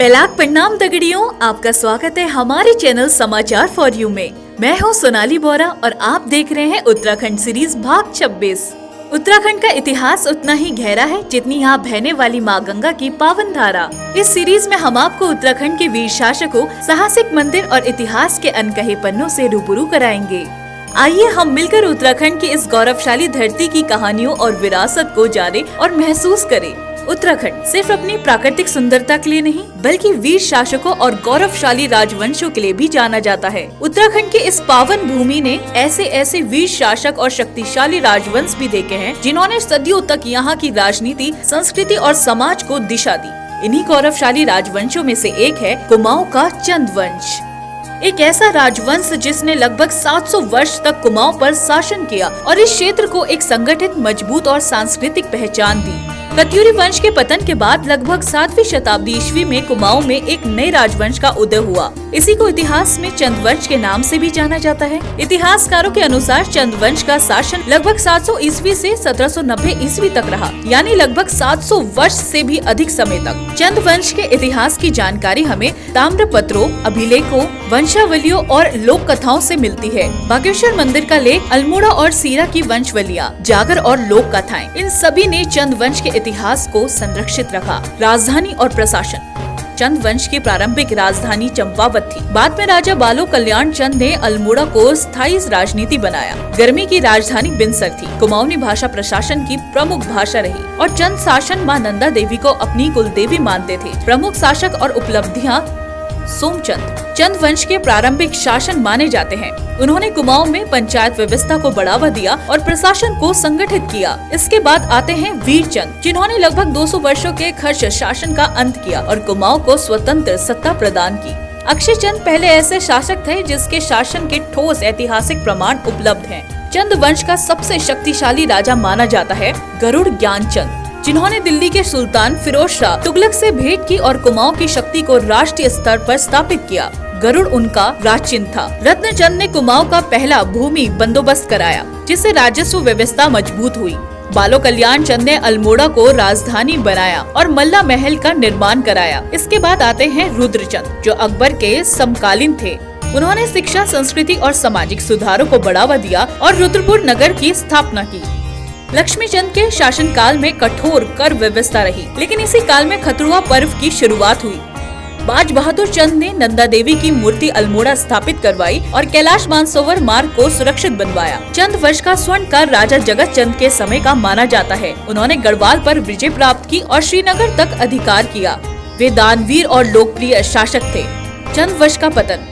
पहलाक प्रणाम दगड़ियों, आपका स्वागत है हमारे चैनल समाचार फॉर यू में। मैं हूं सोनाली बोरा और आप देख रहे हैं उत्तराखंड सीरीज भाग 26। उत्तराखंड का इतिहास उतना ही गहरा है जितनी यहाँ बहने वाली माँ गंगा की पावन धारा। इस सीरीज में हम आपको उत्तराखंड के वीर शासकों, साहसिक मंदिर और इतिहास के अनकहे पन्नों से रूबरू कराएंगे। आइए हम मिलकर उत्तराखंड की इस गौरवशाली धरती की कहानियों और विरासत को जाने और महसूस करें। उत्तराखंड सिर्फ अपनी प्राकृतिक सुंदरता के लिए नहीं बल्कि वीर शासकों और गौरवशाली राजवंशों के लिए भी जाना जाता है। उत्तराखंड की इस पावन भूमि ने ऐसे वीर शासक और शक्तिशाली राजवंश भी देखे हैं जिन्होंने सदियों तक यहाँ की राजनीति, संस्कृति और समाज को दिशा दी। इन्हीं गौरवशाली राजवंशों में से एक है कुमाऊं का चंद वंश। एक ऐसा राजवंश जिसने लगभग 700 वर्ष तक कुमाऊं पर शासन किया और इस क्षेत्र को एक संगठित, मजबूत और सांस्कृतिक पहचान दी। कत्यूरी वंश के पतन के बाद लगभग 7वीं शताब्दी ईस्वी में कुमाऊं में एक नए राजवंश का उदय हुआ। इसी को इतिहास में चंद वंश के नाम से भी जाना जाता है। इतिहासकारों के अनुसार चंद वंश का शासन लगभग 700 ईस्वी से 1790 ईस्वी तक रहा, यानी लगभग 700 वर्ष से भी अधिक समय तक। चंद वंश के इतिहास की जानकारी हमें ताम्रपत्रों, अभिलेखों, वंशावलियों और लोक कथाओं से मिलती है। बागेश्वर मंदिर का लेख, अल्मोड़ा और सीरा की वंशवलियाँ, जागर और लोक कथाएं, इन सभी ने चंद वंश के इतिहास को संरक्षित रखा। राजधानी और प्रशासन। चंद वंश की प्रारंभिक राजधानी चंपावत थी। बाद में राजा बालो कल्याण चंद ने अल्मोड़ा को स्थायी राजनीति बनाया। गर्मी की राजधानी बिनसर थी। कुमाऊनी भाषा प्रशासन की प्रमुख भाषा रही और चंद शासन मां नंदा देवी को अपनी कुलदेवी मानते थे। प्रमुख शासक और उपलब्धियां सोमचंद चंद वंश के प्रारंभिक शासन माने जाते हैं। उन्होंने कुमाऊं में पंचायत व्यवस्था को बढ़ावा दिया और प्रशासन को संगठित किया। इसके बाद आते हैं वीरचंद, जिन्होंने लगभग 200 वर्षों के खर्च शासन का अंत किया और कुमाऊं को स्वतंत्र सत्ता प्रदान की। अक्षय चंद पहले ऐसे शासक थे जिसके शासन के ठोस ऐतिहासिक प्रमाण उपलब्ध हैं। चंद वंश का सबसे शक्तिशाली राजा माना जाता है गरुड़ ज्ञानचंद, जिन्होंने दिल्ली के सुल्तान फिरोज शाह तुगलक से भेंट की और कुमाऊं की शक्ति को राष्ट्रीय स्तर पर स्थापित किया। गरुड़ उनका राजचिन्ह था। रत्नचंद ने कुमाऊं का पहला भूमि बंदोबस्त कराया, जिससे राजस्व व्यवस्था मजबूत हुई। बालो कल्याण चंद ने अल्मोड़ा को राजधानी बनाया और मल्ला महल का निर्माण कराया। इसके बाद आते हैं रुद्रचंद, जो अकबर के समकालीन थे। उन्होंने शिक्षा, संस्कृति और सामाजिक सुधारों को बढ़ावा दिया और रुद्रपुर नगर की स्थापना की। लक्ष्मीचंद के शासनकाल में कठोर कर व्यवस्था रही, लेकिन इसी काल में खतरुआ पर्व की शुरुआत हुई। बाज बहादुर चंद ने नंदा देवी की मूर्ति अल्मोड़ा स्थापित करवाई और कैलाश मानसरोवर मार्ग को सुरक्षित बनवाया। चंद वंश का स्वर्णकाल राजा जगत चंद के समय का माना जाता है। उन्होंने गढ़वाल पर विजय प्राप्त की और श्रीनगर तक अधिकार किया। वे दानवीर और लोकप्रिय शासक थे। चंद वंश का पतन।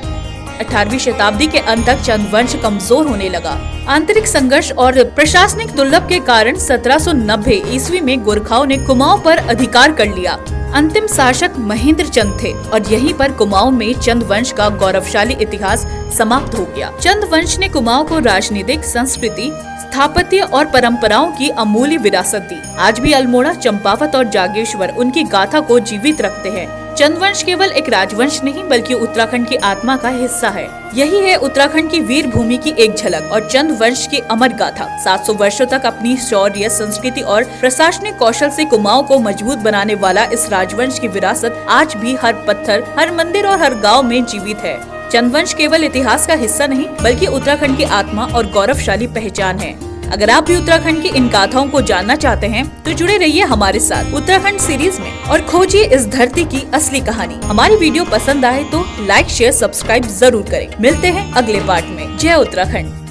18वीं शताब्दी के अंत तक चंद वंश कमजोर होने लगा। आंतरिक संघर्ष और प्रशासनिक दुर्लभ के कारण 1790 ईस्वी में गोरखाओं ने कुमाऊं पर अधिकार कर लिया। अंतिम शासक महेंद्र चंद थे और यहीं पर कुमाऊं में चंद वंश का गौरवशाली इतिहास समाप्त हो गया। चंद वंश ने कुमाऊं को राजनीतिक, संस्कृति, स्थापत्य और परंपराओं की अमूल्य विरासत दी। आज भी अल्मोड़ा, चंपावत और जागेश्वर उनकी गाथा को जीवित रखते हैं। चंद वंश केवल एक राजवंश नहीं बल्कि उत्तराखंड की आत्मा का हिस्सा है। यही है उत्तराखंड की वीर भूमि की एक झलक और चंद वंश की अमर गाथा। 700 वर्षों तक अपनी शौर्य, संस्कृति और प्रशासनिक कौशल से कुमाऊं को मजबूत बनाने वाला इस राजवंश की विरासत आज भी हर पत्थर, हर मंदिर और हर गाँव में जीवित है। चंद वंश केवल इतिहास का हिस्सा नहीं बल्कि उत्तराखंड की आत्मा और गौरवशाली पहचान है। अगर आप भी उत्तराखंड की इन गाथाओं को जानना चाहते हैं तो जुड़े रहिए हमारे साथ उत्तराखंड सीरीज में और खोजिए इस धरती की असली कहानी। हमारी वीडियो पसंद आए तो लाइक, शेयर, सब्सक्राइब जरूर करें। मिलते हैं अगले पार्ट में। जय उत्तराखंड।